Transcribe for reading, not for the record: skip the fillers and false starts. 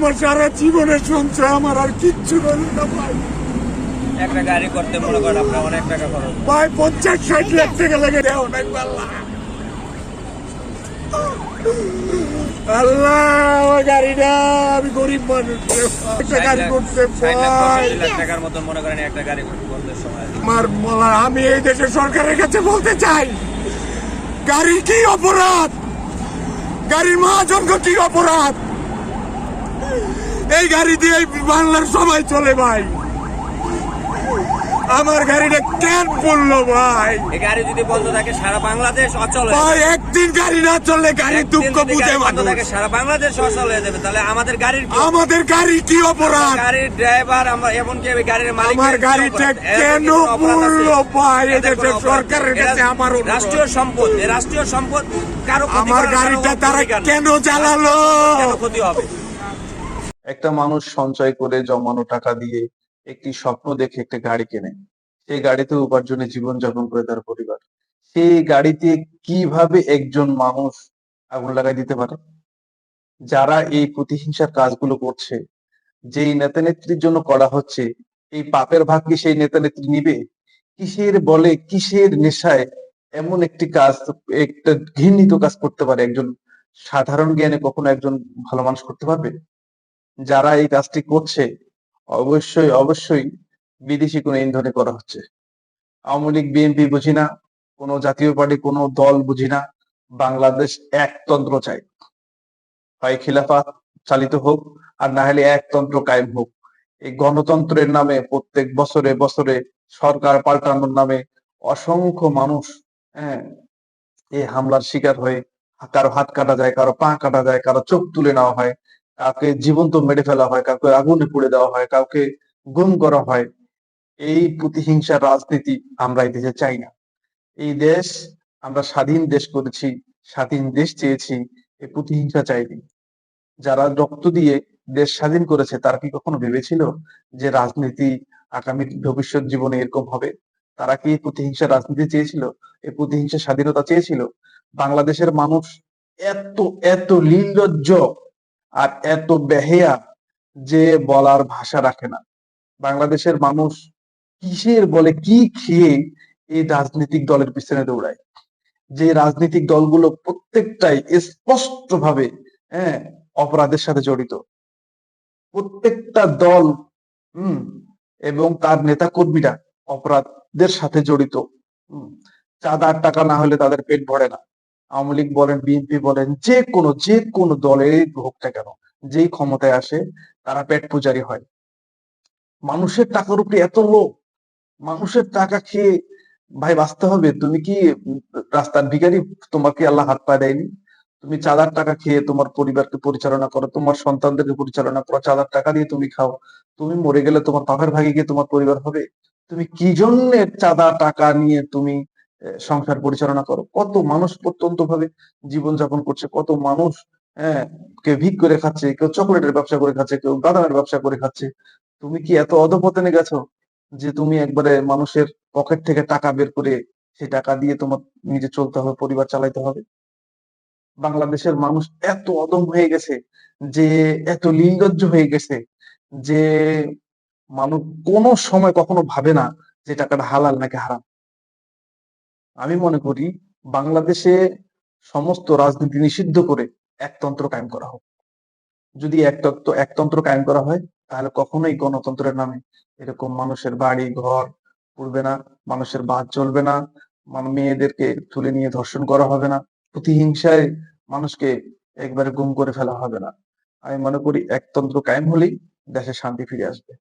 আমার সারা জীবনের সঞ্চয়, আমার আর কিচ্ছু রইল না ভাই। একটা গাড়ি করতে মনে করেন আপনার অনেক টাকা খরচ ভাই 50-60 লাখ টাকা লেগে দেয় অনেক পাল্লা। আল্লাহ, আমার গাড়িটা, আমি গরিব মানুষ, একটা গাড়ি করতে 60 লাখ ভাই 65 লাখ টাকার মতন মনে করেন একটা গাড়ি করতে সময় আমার বলা। আমি এই দেশের সরকারের কাছে বলতে চাই, গাড়ির কি অপরাধ? গাড়ির মহাজনকে কি অপরাধ? এই গাড়ি দিয়ে বাংলার সবাই চলে ভাই, আমার গাড়িটা কেন পড়লো ভাই? এই গাড়ি যদি বন্ধ থাকে সারা বাংলাদেশ অচল হয়ে ভাই যাবে। একদিন গাড়ি না চললে গাড়ির একদিন দুঃখ যদি বুঝে গাড়ি বন্ধ মানুষ। থাকে সারা বাংলাদেশ অচল হয়ে যাবে। তাহলে আমাদের গাড়ির কি আমাদের গাড়ি কি অপরাধ? গাড়ির ড্রাইভার আমরা এমনকি গাড়ির মালিক আমার গাড়িটা কেন পড়লো ভাই? এই দেশের সরকারের কাছে আমার অনুরোধ। রাষ্ট্রীয় সম্পদ, এই রাষ্ট্রীয় সম্পদ কারো ক্ষতি আমার করার গাড়িটা কারো তারা ভূমিকা নেই। কেন জ্বালালো? কেন ক্ষতি হবে? একটা মানুষ সঞ্চয় করে জমানো টাকা দিয়ে একটি স্বপ্ন দেখে একটা গাড়ি কেনে, সেই গাড়িতে উপার্জনে জীবনযাপন করে তার পরিবার। সেই গাড়িতে কিভাবে একজন মানুষ আগুন লাগাই দিতে পারে? যারা এই প্রতিহিংসার কাজগুলো করছে, যেই নেতা নেত্রীর জন্য করা হচ্ছে, এই পাপের ভাগ কি সেই নেতা নেত্রী নিবে? কিসের বলে, কিসের নেশায় এমন একটি কাজ, একটা ঘৃণিত কাজ করতে পারে একজন সাধারণ জ্ঞানে? কখনো একজন ভালো মানুষ করতে পারবে? যারা এই কাজটি করছে অবশ্যই অবশ্যই বিদেশি কোনো ইন্ধনে করা হচ্ছে। আওয়ামী লীগ বিএনপি বুঝি না, কোনো জাতীয় পার্টি কোনো দল বুঝি না, বাংলাদেশ একতন্ত্র চাই। হয় খিলাফত চালিত হোক, আর না হলে একতন্ত্র কায়েম হোক। এই গণতন্ত্রের নামে প্রত্যেক বছরে বছরে সরকার পাল্টানোর নামে অসংখ্য মানুষ, হ্যাঁ, এই হামলার শিকার হয়ে কারো হাত কাটা যায়, কারো পা কাটা যায়, কারো চোখ তুলে নেওয়া হয়, কাউকে জীবন্ত মেরে ফেলা হয়, কাউকে আগুনে পুড়ে দেওয়া হয়, কাউকে গুম করা হয়। এই প্রতিহিংসার রাজনীতি আমরা এই দেশে চাই না। এই দেশ আমরা স্বাধীন দেশ করেছি, স্বাধীন দেশ চেয়েছি, এই প্রতিহিংসা চাইনি। যারা রক্ত দিয়ে দেশ স্বাধীন করেছে তারা কি কখনো ভেবেছিল যে রাজনীতি আগামী ভবিষ্যৎ জীবনে এরকম হবে? তারা কি এই প্রতিহিংসা রাজনীতি চেয়েছিল? এই প্রতিহিংসা স্বাধীনতা চেয়েছিল? বাংলাদেশের মানুষ এত এত নির্লজ্জ আর এত বেহেয়া যে বলার ভাষা রাখে না। বাংলাদেশের মানুষ কিসের বলে, কি খেয়ে এই রাজনৈতিক দলের পিছনে দৌড়ায়? যে রাজনৈতিক দলগুলো প্রত্যেকটাই স্পষ্ট ভাবে, হ্যাঁ, অপরাধের সাথে জড়িত। প্রত্যেকটা দল, হুম, এবং তার নেতা কর্মীরা অপরাধের সাথে জড়িত। হুম, চাঁদার টাকা না হলে তাদের পেট ভরে না। আওয়ামী লীগ বলেন, বিএনপি বলেন, যে কোনো দলের হোক না কেন, যেই ক্ষমতায় আসে তারা পেট পূজারি হয়। মানুষের টাকার উপরে এত লোভ, মানুষের টাকা খেয়ে ভাই বাঁচতে হবে? তুমি কি রাস্তার ভিখারি? তোমাকে আল্লাহ হাত পা দেয়নি? তুমি চাঁদার টাকা খেয়ে তোমার পরিবারকে পরিচালনা করো, তোমার সন্তানদেরকে পরিচালনা করো, চাঁদার টাকা দিয়ে তুমি খাও। তুমি মরে গেলে তোমার পাপের ভাগে গিয়ে তোমার পরিবার হবে? তুমি কি জন্যে চাঁদা টাকা নিয়ে তুমি সংসার পরিচালনা করো? কত মানুষ প্রত্যন্ত ভাবে জীবনযাপন করছে, কত মানুষ, হ্যাঁ, কেউ ভিক করে খাচ্ছে, কেউ চকলেটের ব্যবসা করে খাচ্ছে, কেউ বাদামের ব্যবসা করে খাচ্ছে। তুমি কি এত অধপতনে গেছো যে তুমি একবারে মানুষের পকেট থেকে টাকা বের করে সেই টাকা দিয়ে তোমার নিজে চলতে হবে, পরিবার চালাইতে হবে? বাংলাদেশের মানুষ এত অদম হয়ে গেছে, যে এত নির্লজ্জ হয়ে গেছে, যে মানুষ কোনো সময় কখনো ভাবে না যে টাকাটা হালাল নাকি হারাম। আমি মনে করি বাংলাদেশে সমস্ত রাজনীতি নিষিদ্ধ করে একতন্ত্র কায়েম করা হোক। যদি একতন্ত্র কায়েম করা হয়, তাহলে কখনোই গণতন্ত্রের নামে এরকম মানুষের বাড়ি ঘর পুড়বে না, মানুষের বাদ চলবে না, মেয়েদেরকে তুলে নিয়ে ধর্ষণ করা হবে না, প্রতিহিংসায় মানুষকে একবারে গুম করে ফেলা হবে না। আমি মনে করি একতন্ত্র কায়েম হলেই দেশে শান্তি ফিরে আসবে।